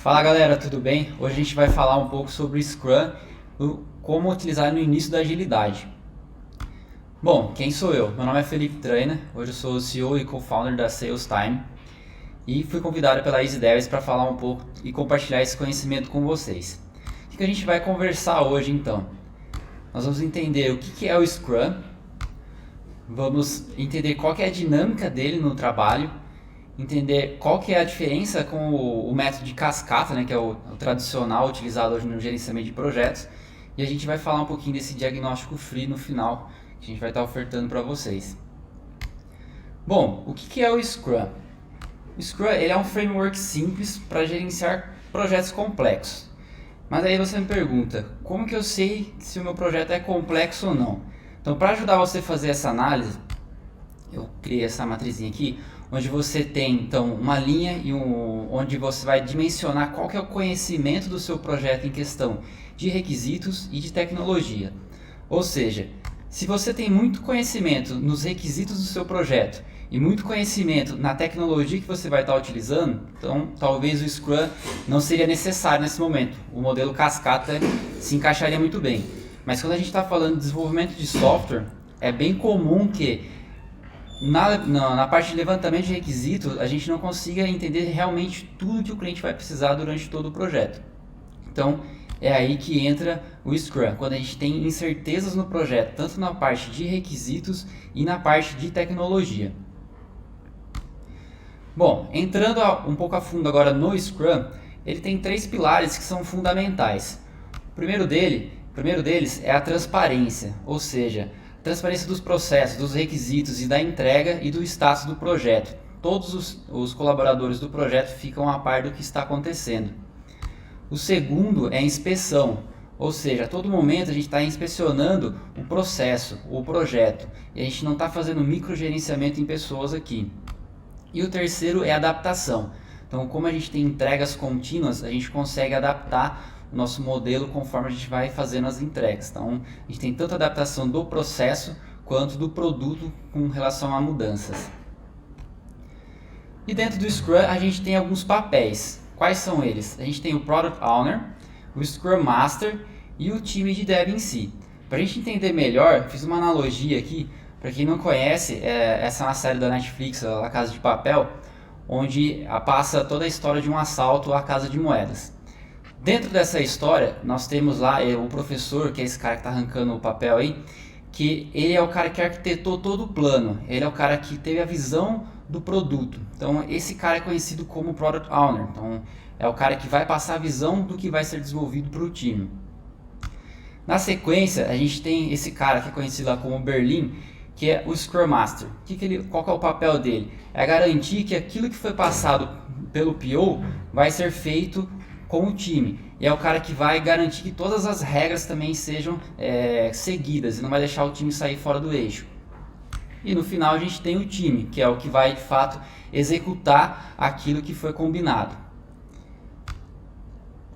Fala galera, tudo bem? Hoje a gente vai falar um pouco sobre o Scrum, como utilizar no início da agilidade. Bom, quem sou eu? Meu nome é Felipe Traina, hoje eu sou o CEO e co-founder da Sales Time e fui convidado pela Easy Devs para falar um pouco e compartilhar esse conhecimento com vocês. O que a gente vai conversar hoje então? Nós vamos entender o que é o Scrum, vamos entender qual que é a dinâmica dele no trabalho, entender qual que é a diferença com o método de cascata, né, que é o tradicional utilizado hoje no gerenciamento de projetos, e a gente vai falar um pouquinho desse diagnóstico free no final, que a gente vai estar ofertando para vocês. Bom, o que é o Scrum? O Scrum ele é um framework simples para gerenciar projetos complexos. Mas aí você me pergunta, como que eu sei se o meu projeto é complexo ou não? Então, para ajudar você a fazer essa análise, eu criei essa matrizinha aqui, onde você tem então uma linha e onde você vai dimensionar qual que é o conhecimento do seu projeto em questão de requisitos e de tecnologia. Ou seja, se você tem muito conhecimento nos requisitos do seu projeto e muito conhecimento na tecnologia que você vai estar utilizando, então talvez o Scrum não seria necessário nesse momento. O modelo cascata se encaixaria muito bem. Mas quando a gente está falando de desenvolvimento de software, é bem comum que na parte de levantamento de requisitos, a gente não consiga entender realmente tudo que o cliente vai precisar durante todo o projeto. Então, é aí que entra o Scrum, quando a gente tem incertezas no projeto, tanto na parte de requisitos e na parte de tecnologia. Bom, entrando um pouco a fundo agora no Scrum, ele tem 3 pilares que são fundamentais. O primeiro deles é a transparência, ou seja, transparência dos processos, dos requisitos e da entrega e do status do projeto. Todos os colaboradores do projeto ficam a par do que está acontecendo. O segundo é a inspeção, ou seja, a todo momento a gente está inspecionando o processo, o projeto, e a gente não está fazendo microgerenciamento em pessoas aqui. E o terceiro é a adaptação. Então, como a gente tem entregas contínuas, a gente consegue adaptar o nosso modelo conforme a gente vai fazendo as entregas. Então, a gente tem tanto a adaptação do processo quanto do produto com relação a mudanças. E dentro do Scrum a gente tem alguns papéis. Quais são eles? A gente tem o Product Owner, o Scrum Master e o time de Dev em si. Para a gente entender melhor, fiz uma analogia aqui. Para quem não conhece, essa é uma série da Netflix, A Casa de Papel, onde passa toda a história de um assalto à Casa de Moedas. Dentro dessa história, nós temos lá o professor, que é esse cara que está arrancando o papel aí, que ele é o cara que arquitetou todo o plano, ele é o cara que teve a visão do produto. Então, esse cara é conhecido como Product Owner, então é o cara que vai passar a visão do que vai ser desenvolvido para o time. Na sequência, a gente tem esse cara que é conhecido lá como Berlim, que é o Scrum Master. Qual que é o papel dele? É garantir que aquilo que foi passado pelo PO vai ser feito com o time. E é o cara que vai garantir que todas as regras também sejam seguidas e não vai deixar o time sair fora do eixo. E no final a gente tem o time, que é o que vai de fato executar aquilo que foi combinado.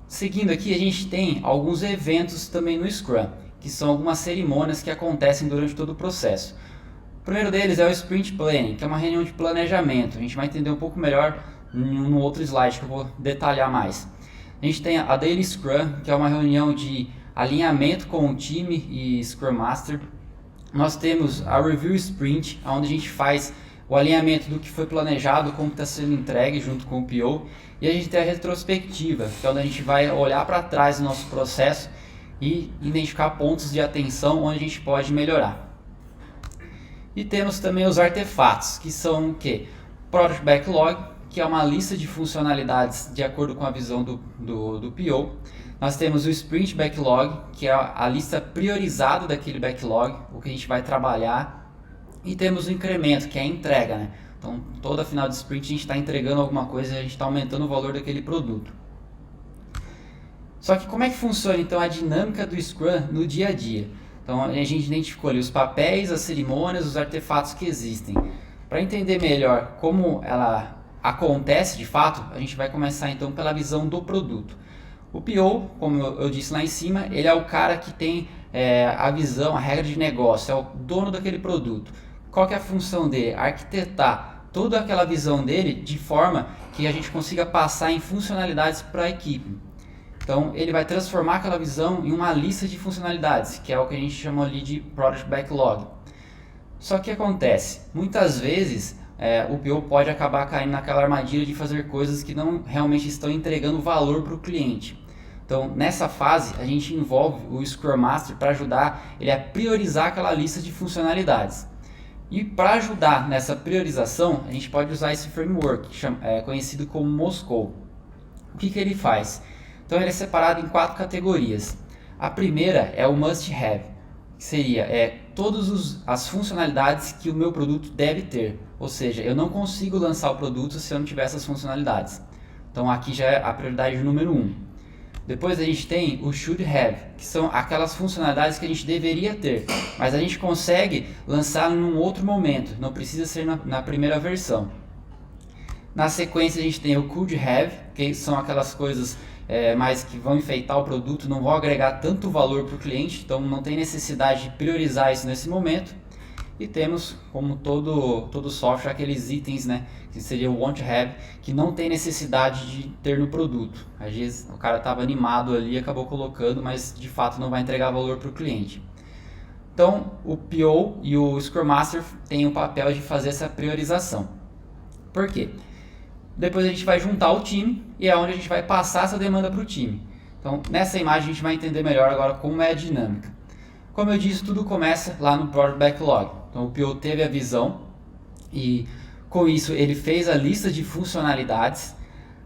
Seguindo aqui, a gente tem alguns eventos também no Scrum, que são algumas cerimônias que acontecem durante todo o processo. O primeiro deles é o Sprint Planning, que é uma reunião de planejamento. A gente vai entender um pouco melhor no outro slide que eu vou detalhar mais. A gente tem a Daily Scrum, que é uma reunião de alinhamento com o time e Scrum Master. Nós temos a Review Sprint, onde a gente faz o alinhamento do que foi planejado, como está sendo entregue junto com o PO. E a gente tem a retrospectiva, que é onde a gente vai olhar para trás do nosso processo e identificar pontos de atenção onde a gente pode melhorar. E temos também os artefatos, que são o quê? Project Backlog, que é uma lista de funcionalidades de acordo com a visão do PO. Nós temos o Sprint Backlog, que é a lista priorizada daquele backlog, o que a gente vai trabalhar. E temos o incremento, que é a entrega, né? Então, toda final de sprint a gente está entregando alguma coisa e a gente está aumentando o valor daquele produto. Só que como é que funciona então a dinâmica do Scrum no dia a dia? Então, a gente identificou ali os papéis, as cerimônias, os artefatos que existem. Para entender melhor como ela acontece de fato, a gente vai começar então pela visão do produto. O PO, como eu disse lá em cima, ele é o cara que tem a visão, a regra de negócio, é o dono daquele produto. Qual que é a função dele? Arquitetar toda aquela visão dele de forma que a gente consiga passar em funcionalidades para a equipe. Então ele vai transformar aquela visão em uma lista de funcionalidades, que é o que a gente chamou ali de Product Backlog. Só que acontece, muitas vezes o PO pode acabar caindo naquela armadilha de fazer coisas que não realmente estão entregando valor para o cliente. Então, nessa fase, a gente envolve o Scrum Master para ajudar ele a priorizar aquela lista de funcionalidades. E para ajudar nessa priorização, a gente pode usar esse framework, conhecido como Moscow. O que ele faz? Então, ele é separado em 4 categorias. A primeira é o Must Have, que seria todas as funcionalidades que o meu produto deve ter. Ou seja, eu não consigo lançar o produto se eu não tiver essas funcionalidades. Então, aqui já é a prioridade número 1. Depois a gente tem o should have, que são aquelas funcionalidades que a gente deveria ter, mas a gente consegue lançar em um outro momento, não precisa ser na primeira versão. Na sequência a gente tem o could have, que são aquelas coisas mais que vão enfeitar o produto, não vão agregar tanto valor para o cliente, então não tem necessidade de priorizar isso nesse momento. E temos, como todo software, aqueles itens, né, que seria o want have, que não tem necessidade de ter no produto. Às vezes o cara estava animado ali e acabou colocando, mas de fato não vai entregar valor para o cliente. Então o PO e o Scrum Master têm o papel de fazer essa priorização. Por quê? Depois a gente vai juntar o time e é onde a gente vai passar essa demanda para o time. Então nessa imagem a gente vai entender melhor agora como é a dinâmica. Como eu disse, tudo começa lá no Product Backlog. Então o PO teve a visão e com isso ele fez a lista de funcionalidades.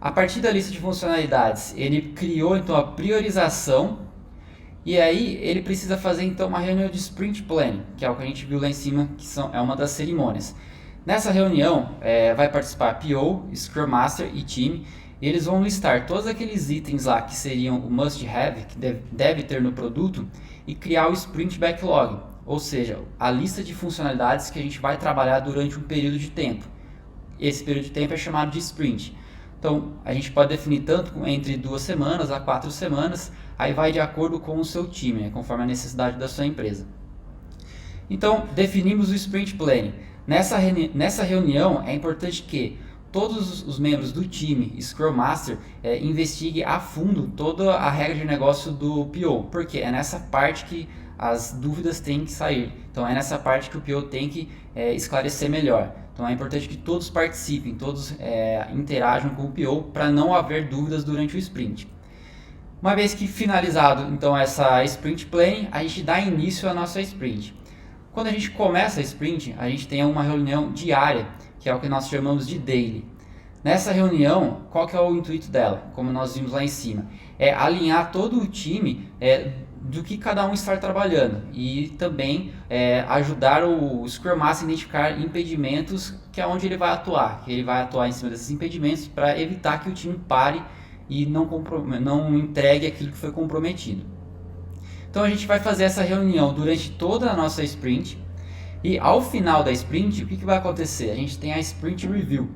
A partir da lista de funcionalidades ele criou então a priorização e aí ele precisa fazer então uma reunião de Sprint Planning, que é o que a gente viu lá em cima, que é uma das cerimônias. Nessa reunião vai participar PO, Scrum Master e time. E eles vão listar todos aqueles itens lá que seriam o must have, que deve ter no produto, e criar o Sprint Backlog, ou seja, a lista de funcionalidades que a gente vai trabalhar durante um período de tempo. Esse período de tempo é chamado de Sprint. Então, a gente pode definir tanto entre 2 semanas a 4 semanas, aí vai de acordo com o seu time, né, conforme a necessidade da sua empresa. Então, definimos o Sprint Planning. Nessa reunião, é importante que todos os membros do time Scrum Master investiguem a fundo toda a regra de negócio do PO, porque é nessa parte que as dúvidas têm que sair. Então é nessa parte que o PO tem que esclarecer melhor. Então é importante que todos participem, todos interajam com o PO para não haver dúvidas durante o sprint. Uma vez que finalizado então essa sprint planning, a gente dá início à nossa sprint. Quando a gente começa a sprint, a gente tem uma reunião diária, que é o que nós chamamos de daily. Nessa reunião, qual que é o intuito dela? Como nós vimos lá em cima, é alinhar todo o time do que cada um está trabalhando e também ajudar o Scrum Master a identificar impedimentos que é onde ele vai atuar. Ele vai atuar em cima desses impedimentos para evitar que o time pare e não entregue aquilo que foi comprometido. Então a gente vai fazer essa reunião durante toda a nossa sprint. E ao final da sprint, o que vai acontecer? A gente tem a Sprint Review.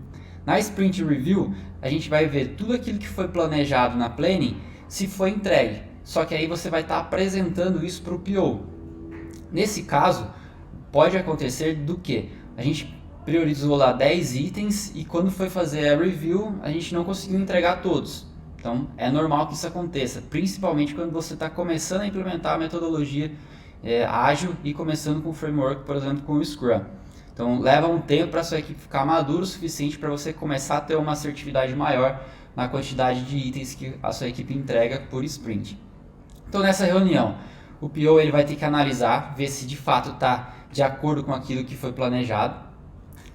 Na Sprint Review, a gente vai ver tudo aquilo que foi planejado na Planning, se foi entregue. Só que aí você vai estar apresentando isso para o PO. Nesse caso, pode acontecer do que? A gente priorizou lá 10 itens e quando foi fazer a Review, a gente não conseguiu entregar todos. Então, é normal que isso aconteça, principalmente quando você está começando a implementar a metodologia ágil e começando com o framework, por exemplo, com o Scrum. Então leva um tempo para a sua equipe ficar madura o suficiente para você começar a ter uma assertividade maior na quantidade de itens que a sua equipe entrega por sprint. Então nessa reunião, o PO ele vai ter que analisar, ver se de fato está de acordo com aquilo que foi planejado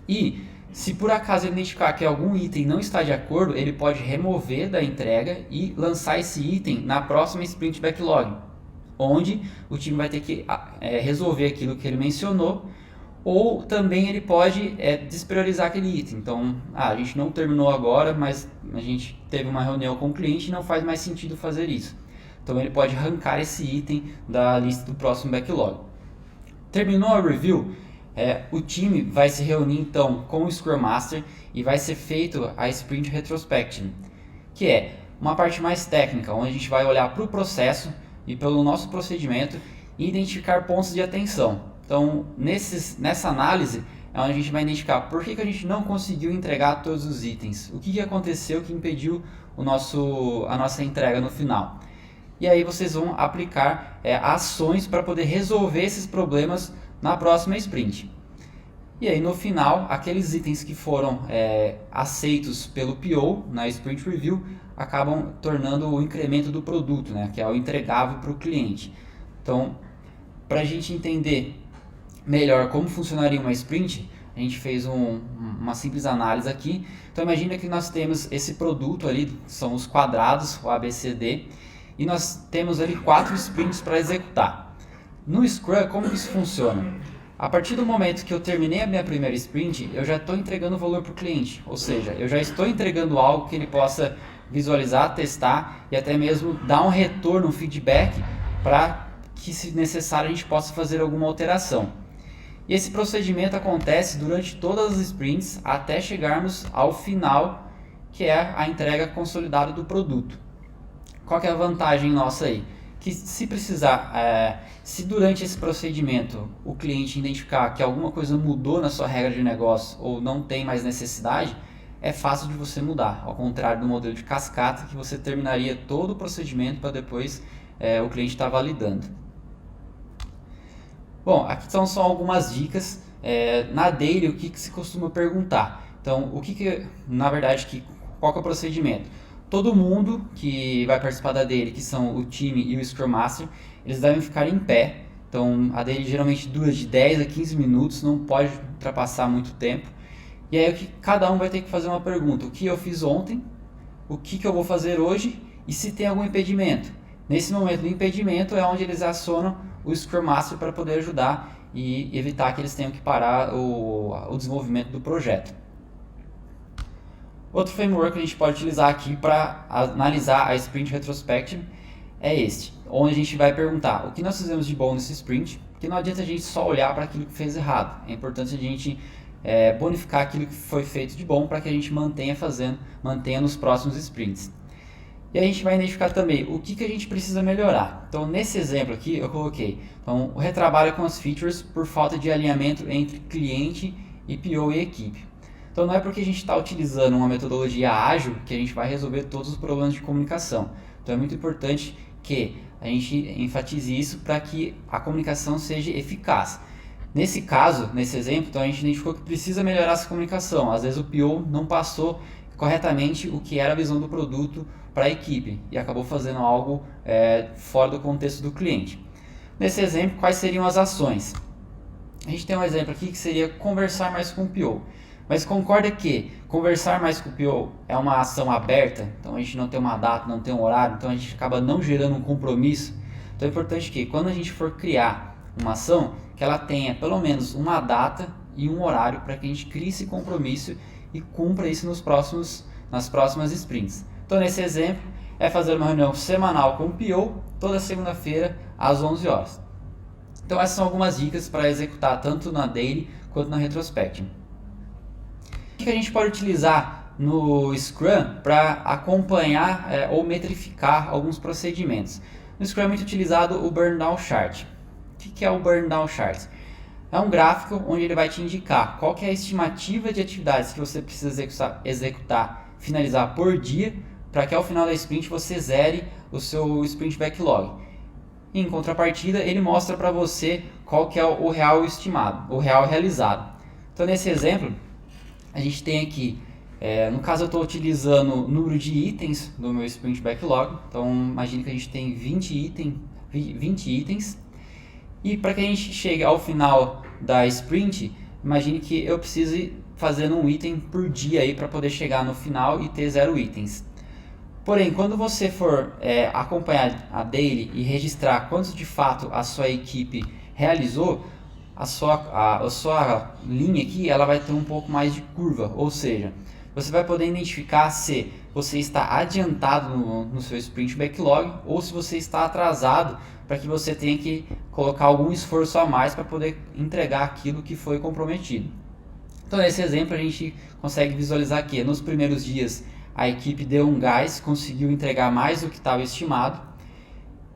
e se por acaso ele identificar que algum item não está de acordo, ele pode remover da entrega e lançar esse item na próxima Sprint Backlog, onde o time vai ter que resolver aquilo que ele mencionou, ou também ele pode despriorizar aquele item. Então, a gente não terminou agora, mas a gente teve uma reunião com o cliente e não faz mais sentido fazer isso. Então ele pode arrancar esse item da lista do próximo backlog. Terminou a review, o time vai se reunir então com o Scrum Master e vai ser feito a Sprint Retrospection, que é uma parte mais técnica, onde a gente vai olhar para o processo e pelo nosso procedimento e identificar pontos de atenção. Então, nessa análise, é onde a gente vai identificar por que a gente não conseguiu entregar todos os itens, o que aconteceu que impediu a nossa entrega no final. E aí vocês vão aplicar ações para poder resolver esses problemas na próxima sprint. E aí no final, aqueles itens que foram aceitos pelo PO na Sprint Review acabam tornando o incremento do produto, né, que é o entregável para o cliente. Então, para a gente entender melhor como funcionaria uma sprint, a gente fez uma simples análise aqui. Então imagina que nós temos esse produto ali, são os quadrados, o ABCD, e nós temos ali 4 sprints para executar. No Scrum, como que isso funciona? A partir do momento que eu terminei a minha primeira sprint, eu já estou entregando valor para o cliente, ou seja, eu já estou entregando algo que ele possa visualizar, testar e até mesmo dar um retorno, um feedback, para que, se necessário, a gente possa fazer alguma alteração. E esse procedimento acontece durante todas as sprints até chegarmos ao final, que é a entrega consolidada do produto. Qual que é a vantagem nossa aí? Que se precisar, se durante esse procedimento o cliente identificar que alguma coisa mudou na sua regra de negócio ou não tem mais necessidade, é fácil de você mudar, ao contrário do modelo de cascata, que você terminaria todo o procedimento para depois o cliente estar validando. Bom, aqui são só algumas dicas. Na Daily, o que se costuma perguntar? Então, na verdade, qual que é o procedimento? Todo mundo que vai participar da Daily, que são o time e o Scrum Master, eles devem ficar em pé. Então, a Daily geralmente dura de 10 a 15 minutos, não pode ultrapassar muito tempo. E aí, cada um vai ter que fazer uma pergunta: o que eu fiz ontem, o que eu vou fazer hoje e se tem algum impedimento. Nesse momento do impedimento é onde eles acionam o Scrum Master para poder ajudar e evitar que eles tenham que parar o desenvolvimento do projeto. Outro framework que a gente pode utilizar aqui para analisar a Sprint Retrospective é este, onde a gente vai perguntar o que nós fizemos de bom nesse sprint, porque não adianta a gente só olhar para aquilo que fez errado. É importante a gente bonificar aquilo que foi feito de bom para que a gente mantenha nos próximos sprints. E a gente vai identificar também o que a gente precisa melhorar. Então, nesse exemplo aqui, eu coloquei o retrabalho com as features por falta de alinhamento entre cliente e PO e equipe. Então, não é porque a gente está utilizando uma metodologia ágil que a gente vai resolver todos os problemas de comunicação. Então, é muito importante que a gente enfatize isso para que a comunicação seja eficaz. Nesse caso, nesse exemplo, então, a gente identificou que precisa melhorar essa comunicação. Às vezes o PO não passou corretamente o que era a visão do produto para a equipe e acabou fazendo algo fora do contexto do cliente. Nesse exemplo, quais seriam as ações? A gente tem um exemplo aqui que seria conversar mais com o PO. Mas concorda que conversar mais com o PO é uma ação aberta, então a gente não tem uma data, não tem um horário, então a gente acaba não gerando um compromisso. Então é importante que quando a gente for criar uma ação, que ela tenha pelo menos uma data e um horário para que a gente crie esse compromisso e cumpra isso nas próximas sprints. Então nesse exemplo é fazer uma reunião semanal com o PO toda segunda-feira às 11 horas. Então essas são algumas dicas para executar tanto na Daily quanto na Retrospective. O que a gente pode utilizar no Scrum para acompanhar ou metrificar alguns procedimentos? No Scrum é muito utilizado o Burn Down Chart. O que é o Burn Down Chart? É um gráfico onde ele vai te indicar qual que é a estimativa de atividades que você precisa executar, finalizar por dia, para que ao final da sprint você zere o seu sprint backlog. Em contrapartida, ele mostra para você qual que é o real estimado, o real realizado. Então nesse exemplo, a gente tem aqui, no caso eu estou utilizando o número de itens do meu sprint backlog, então imagine que a gente tem 20 itens, e para que a gente chegue ao final da sprint, imagine que eu precise fazer um item por dia para poder chegar no final e ter 0 itens. Porém, quando você for acompanhar a Daily e registrar quantos de fato a sua equipe realizou, a sua linha aqui ela vai ter um pouco mais de curva, ou seja, você vai poder identificar se você está adiantado no seu sprint backlog ou se você está atrasado, para que você tenha que colocar algum esforço a mais para poder entregar aquilo que foi comprometido. Então nesse exemplo a gente consegue visualizar que nos primeiros dias a equipe deu um gás, conseguiu entregar mais do que estava estimado,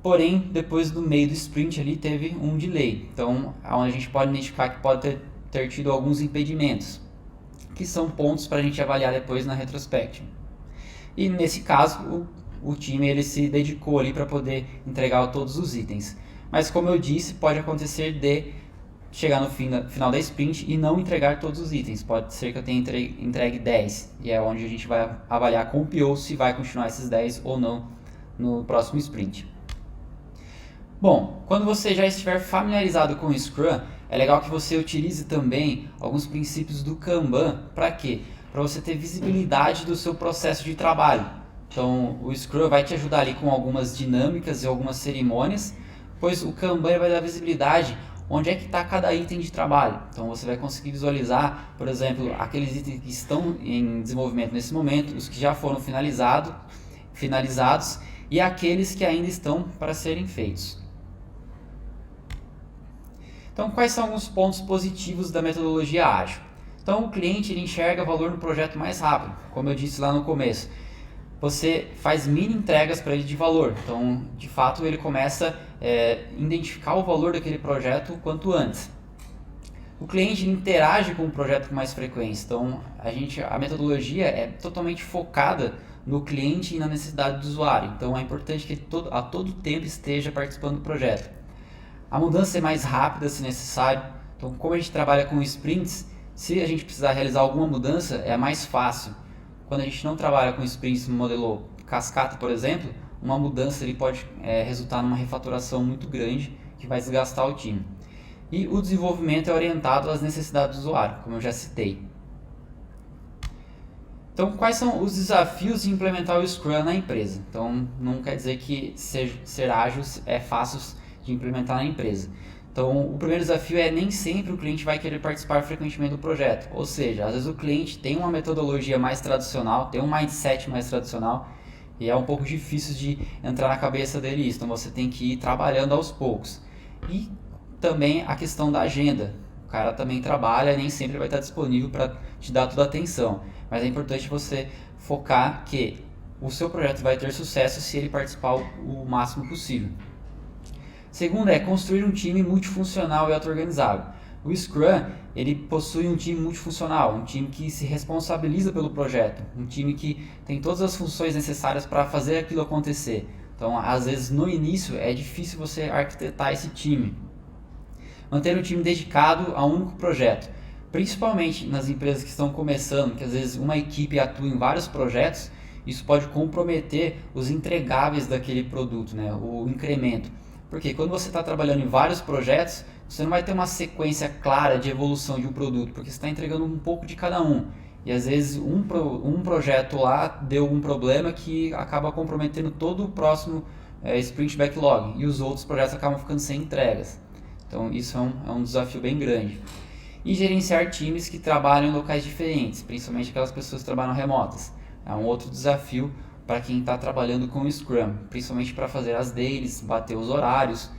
porém depois do meio do sprint ali teve um delay, então onde a gente pode identificar que pode ter ter tido alguns impedimentos, que são pontos para a gente avaliar depois na retrospective. E nesse caso, o time ele se dedicou ali para poder entregar todos os itens. Mas como eu disse, pode acontecer de chegar no final da sprint e não entregar todos os itens. Pode ser que eu tenha entregue 10, e é onde a gente vai avaliar com o PO se vai continuar esses 10 ou não no próximo sprint. Bom, quando você já estiver familiarizado com o Scrum, é legal que você utilize também alguns princípios do Kanban. Para quê? Para você ter visibilidade do seu processo de trabalho. Então, o Scrum vai te ajudar ali com algumas dinâmicas e algumas cerimônias, pois o Kanban vai dar visibilidade onde é que está cada item de trabalho. Então, você vai conseguir visualizar, por exemplo, aqueles itens que estão em desenvolvimento nesse momento, os que já foram finalizados e aqueles que ainda estão para serem feitos. Então, quais são alguns pontos positivos da metodologia ágil? Então, o cliente ele enxerga valor no projeto mais rápido, como eu disse lá no começo. Você faz mini entregas para ele de valor, então, de fato, ele começa a identificar o valor daquele projeto o quanto antes. O cliente interage com o projeto com mais frequência, então, a metodologia é totalmente focada no cliente e na necessidade do usuário, então é importante que ele a todo tempo esteja participando do projeto. A mudança é mais rápida se necessário, então como a gente trabalha com sprints, se a gente precisar realizar alguma mudança é mais fácil. Quando a gente não trabalha com sprints no modelo cascata, por exemplo, uma mudança ele pode resultar numa refaturação muito grande que vai desgastar o time. E o desenvolvimento é orientado às necessidades do usuário, como eu já citei. Então, quais são os desafios de implementar o Scrum na empresa? Então, não quer dizer que ser ágil é fácil de implementar na empresa. Então, o primeiro desafio é nem sempre o cliente vai querer participar frequentemente do projeto. Ou seja, às vezes o cliente tem uma metodologia mais tradicional, tem um mindset mais tradicional e é um pouco difícil de entrar na cabeça dele isso. Então, você tem que ir trabalhando aos poucos. E também a questão da agenda. O cara também trabalha e nem sempre vai estar disponível para te dar toda a atenção. Mas é importante você focar que o seu projeto vai ter sucesso se ele participar o máximo possível. Segundo é construir um time multifuncional e auto-organizável. O Scrum ele possui um time multifuncional, um time que se responsabiliza pelo projeto, um time que tem todas as funções necessárias para fazer aquilo acontecer. Então, às vezes, no início é difícil você arquitetar esse time. Manter um time dedicado a um único projeto, principalmente nas empresas que estão começando, que às vezes uma equipe atua em vários projetos, isso pode comprometer os entregáveis daquele produto, né? O incremento. Porque quando você está trabalhando em vários projetos, você não vai ter uma sequência clara de evolução de um produto, porque você está entregando um pouco de cada um. E às vezes um projeto lá deu um problema que acaba comprometendo todo o próximo sprint backlog, e os outros projetos acabam ficando sem entregas. Então isso é um desafio bem grande. E gerenciar times que trabalham em locais diferentes, principalmente aquelas pessoas que trabalham remotas. É um outro desafio para quem está trabalhando com o Scrum, principalmente para fazer as dailies, bater os horários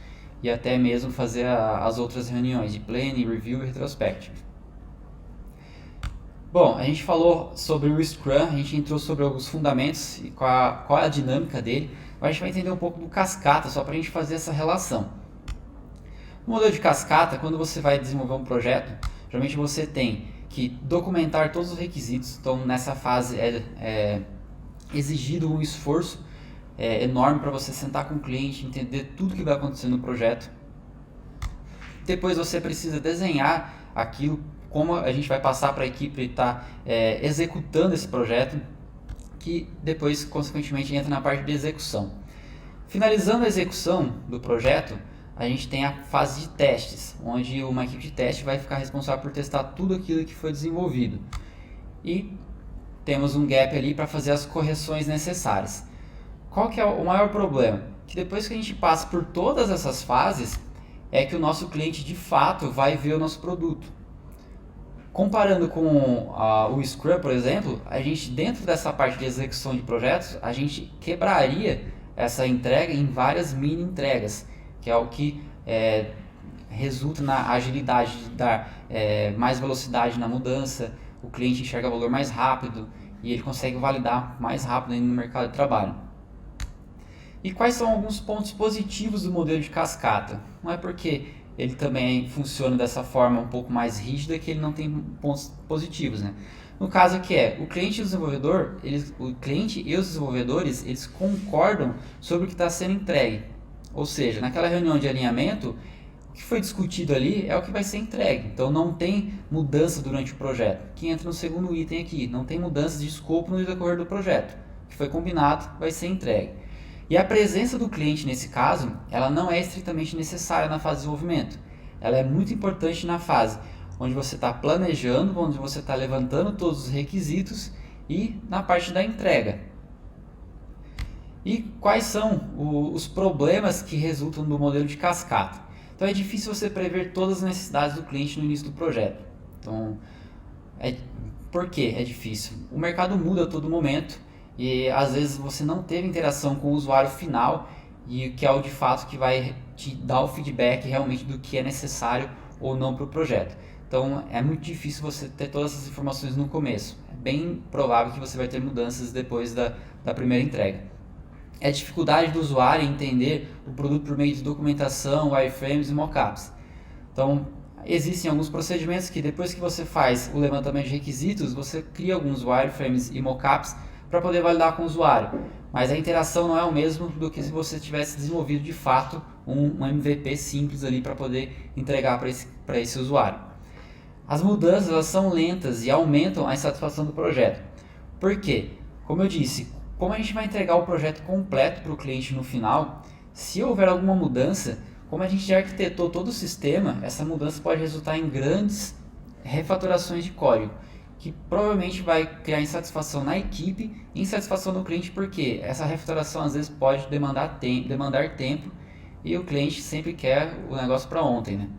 e até mesmo fazer as outras reuniões de planning, review e retrospective. Bom, a gente falou sobre o Scrum, a gente entrou sobre alguns fundamentos e qual é a dinâmica dele. Agora a gente vai entender um pouco do cascata, só para a gente fazer essa relação. No modelo de cascata, quando você vai desenvolver um projeto, geralmente você tem que documentar todos os requisitos. Então, nessa fase é exigido um esforço enorme para você sentar com o cliente, entender tudo que vai acontecer no projeto. Depois você precisa desenhar aquilo, como a gente vai passar para a equipe estar executando esse projeto, que depois, consequentemente, entra na parte de execução. Finalizando a execução do projeto, a gente tem a fase de testes, onde uma equipe de teste vai ficar responsável por testar tudo aquilo que foi desenvolvido. E temos um gap ali para fazer as correções necessárias. Qual que é o maior problema? Que depois que a gente passa por todas essas fases, é que o nosso cliente de fato vai ver o nosso produto. Comparando com o Scrum, por exemplo, a gente dentro dessa parte de execução de projetos, a gente quebraria essa entrega em várias mini entregas, que é o que resulta na agilidade de dar mais velocidade na mudança, o cliente enxerga valor mais rápido e ele consegue validar mais rápido ainda no mercado de trabalho. E quais são alguns pontos positivos do modelo de cascata? Não é porque ele também funciona dessa forma um pouco mais rígida, que ele não tem pontos positivos, né? No caso aqui o cliente e o desenvolvedor, o cliente e os desenvolvedores, eles concordam sobre o que está sendo entregue. Ou seja, naquela reunião de alinhamento, o que foi discutido ali é o que vai ser entregue. Então não tem mudança durante o projeto, que entra no segundo item aqui. Não tem mudança de escopo no decorrer do projeto. O que foi combinado vai ser entregue. E a presença do cliente nesse caso, ela não é estritamente necessária na fase de desenvolvimento. Ela é muito importante na fase onde você está planejando, onde você está levantando todos os requisitos e na parte da entrega. E quais são os problemas que resultam do modelo de cascata? Então é difícil você prever todas as necessidades do cliente no início do projeto. Então, por que é difícil? O mercado muda a todo momento e às vezes você não teve interação com o usuário final e que é o de fato que vai te dar o feedback realmente do que é necessário ou não para o projeto. Então é muito difícil você ter todas essas informações no começo. É bem provável que você vai ter mudanças depois da primeira entrega. É a dificuldade do usuário em entender o produto por meio de documentação, wireframes e mockups. Então existem alguns procedimentos que depois que você faz o levantamento de requisitos, você cria alguns wireframes e mockups para poder validar com o usuário. Mas a interação não é o mesmo do que se você tivesse desenvolvido de fato um MVP simples ali para poder entregar para esse usuário. As mudanças elas são lentas e aumentam a insatisfação do projeto. Por quê? Como eu disse, como a gente vai entregar o projeto completo para o cliente no final, se houver alguma mudança, como a gente já arquitetou todo o sistema, essa mudança pode resultar em grandes refatorações de código, que provavelmente vai criar insatisfação na equipe e insatisfação no cliente, porque essa refatoração às vezes pode demandar tempo e o cliente sempre quer o negócio para ontem, né?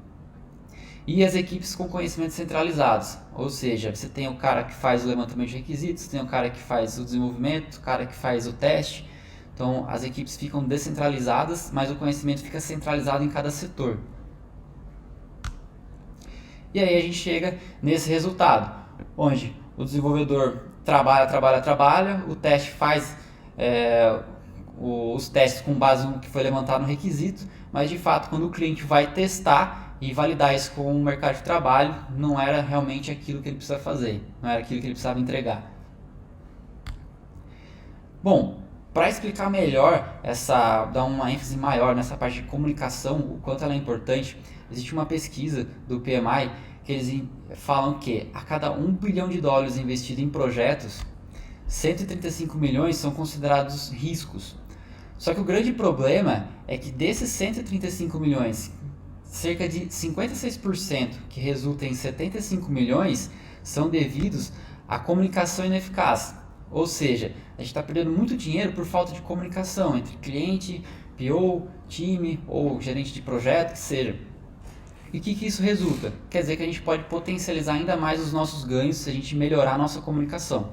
E as equipes com conhecimentos centralizados, ou seja, você tem o cara que faz o levantamento de requisitos, tem o cara que faz o desenvolvimento, o cara que faz o teste. Então as equipes ficam descentralizadas, mas o conhecimento fica centralizado em cada setor. E aí a gente chega nesse resultado, onde o desenvolvedor trabalha, o teste faz os testes com base no que foi levantado no requisito, mas de fato quando o cliente vai testar e validar isso com o mercado de trabalho, não era realmente aquilo que ele precisa fazer, não era aquilo que ele precisava entregar. Bom, para explicar melhor, dar uma ênfase maior nessa parte de comunicação, o quanto ela é importante, existe uma pesquisa do PMI que eles falam que a cada $1 bilhão investido em projetos, 135 milhões são considerados riscos. Só que o grande problema é que desses 135 milhões, cerca de 56%, que resulta em 75 milhões, são devidos à comunicação ineficaz. Ou seja, a gente está perdendo muito dinheiro por falta de comunicação entre cliente, PO, time ou gerente de projeto, que seja. E o que isso resulta? Quer dizer que a gente pode potencializar ainda mais os nossos ganhos se a gente melhorar a nossa comunicação.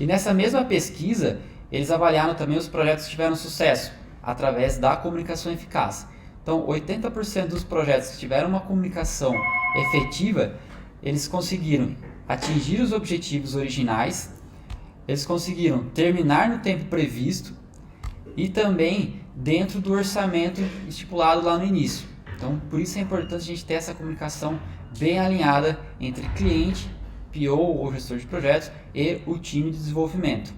E nessa mesma pesquisa, eles avaliaram também os projetos que tiveram sucesso através da comunicação eficaz. Então, 80% dos projetos que tiveram uma comunicação efetiva, eles conseguiram atingir os objetivos originais, eles conseguiram terminar no tempo previsto e também dentro do orçamento estipulado lá no início. Então, por isso é importante a gente ter essa comunicação bem alinhada entre cliente, PO ou gestor de projetos e o time de desenvolvimento.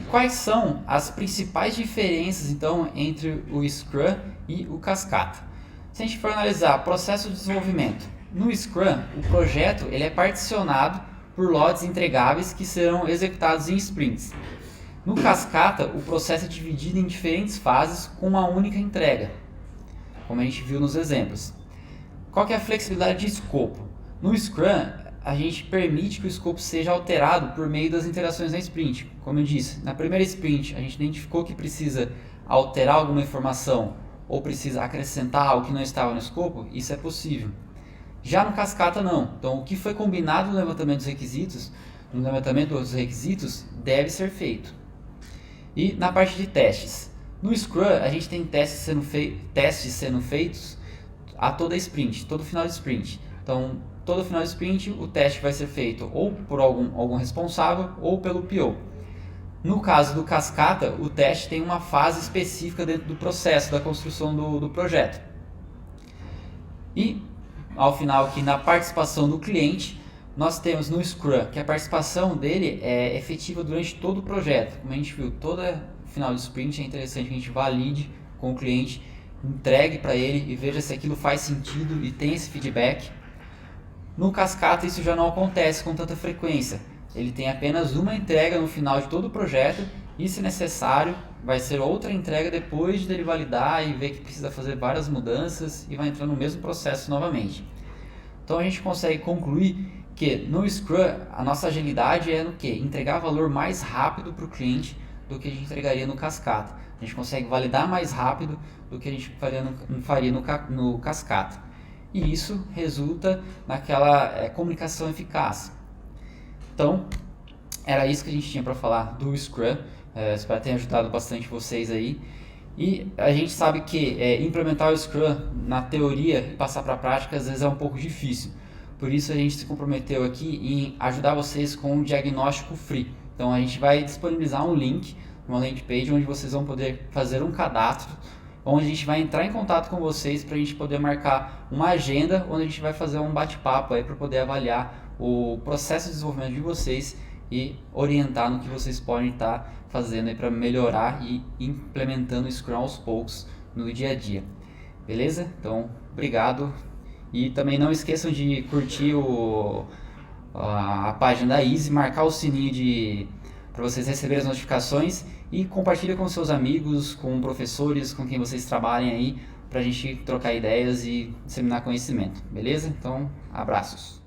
Quais são as principais diferenças então entre o Scrum e o Cascata? Se a gente for analisar processo de desenvolvimento, no Scrum o projeto ele é particionado por lotes entregáveis que serão executados em sprints. No Cascata o processo é dividido em diferentes fases com uma única entrega, como a gente viu nos exemplos. Qual que é a flexibilidade de escopo? No Scrum a gente permite que o escopo seja alterado por meio das interações na sprint. Como eu disse, na primeira sprint a gente identificou que precisa alterar alguma informação ou precisa acrescentar algo que não estava no escopo, isso é possível. Já no Cascata não. Então o que foi combinado no levantamento dos requisitos deve ser feito. E na parte de testes. No Scrum a gente tem testes sendo feitos a toda sprint, todo final de sprint. Então todo final de sprint o teste vai ser feito ou por algum responsável ou pelo PO. No caso do cascata, o teste tem uma fase específica dentro do processo da construção do projeto. E, ao final aqui na participação do cliente, nós temos no Scrum que a participação dele é efetiva durante todo o projeto. Como a gente viu, todo final de sprint é interessante que a gente valide com o cliente, entregue para ele e veja se aquilo faz sentido e tem esse feedback. No cascata isso já não acontece com tanta frequência. Ele tem apenas uma entrega no final de todo o projeto e, se necessário, vai ser outra entrega depois de ele validar e ver que precisa fazer várias mudanças e vai entrar no mesmo processo novamente. Então a gente consegue concluir que no Scrum a nossa agilidade é no que? Entregar valor mais rápido para o cliente do que a gente entregaria no cascata. A gente consegue validar mais rápido do que a gente faria no cascata. E isso resulta naquela comunicação eficaz. Então, era isso que a gente tinha para falar do Scrum. Espero ter ajudado bastante vocês aí. E a gente sabe que implementar o Scrum na teoria e passar para a prática às vezes é um pouco difícil. Por isso a gente se comprometeu aqui em ajudar vocês com um diagnóstico free. Então a gente vai disponibilizar um link, uma landing page onde vocês vão poder fazer um cadastro, onde a gente vai entrar em contato com vocês para a gente poder marcar uma agenda, onde a gente vai fazer um bate-papo aí para poder avaliar o processo de desenvolvimento de vocês e orientar no que vocês podem estar fazendo para melhorar e implementando o Scrum aos poucos no dia a dia. Beleza? Então, obrigado. E também não esqueçam de curtir a página da Easy, marcar o sininho para vocês receberem as notificações e compartilha com seus amigos, com professores, com quem vocês trabalhem aí, para a gente trocar ideias e disseminar conhecimento. Beleza? Então, abraços.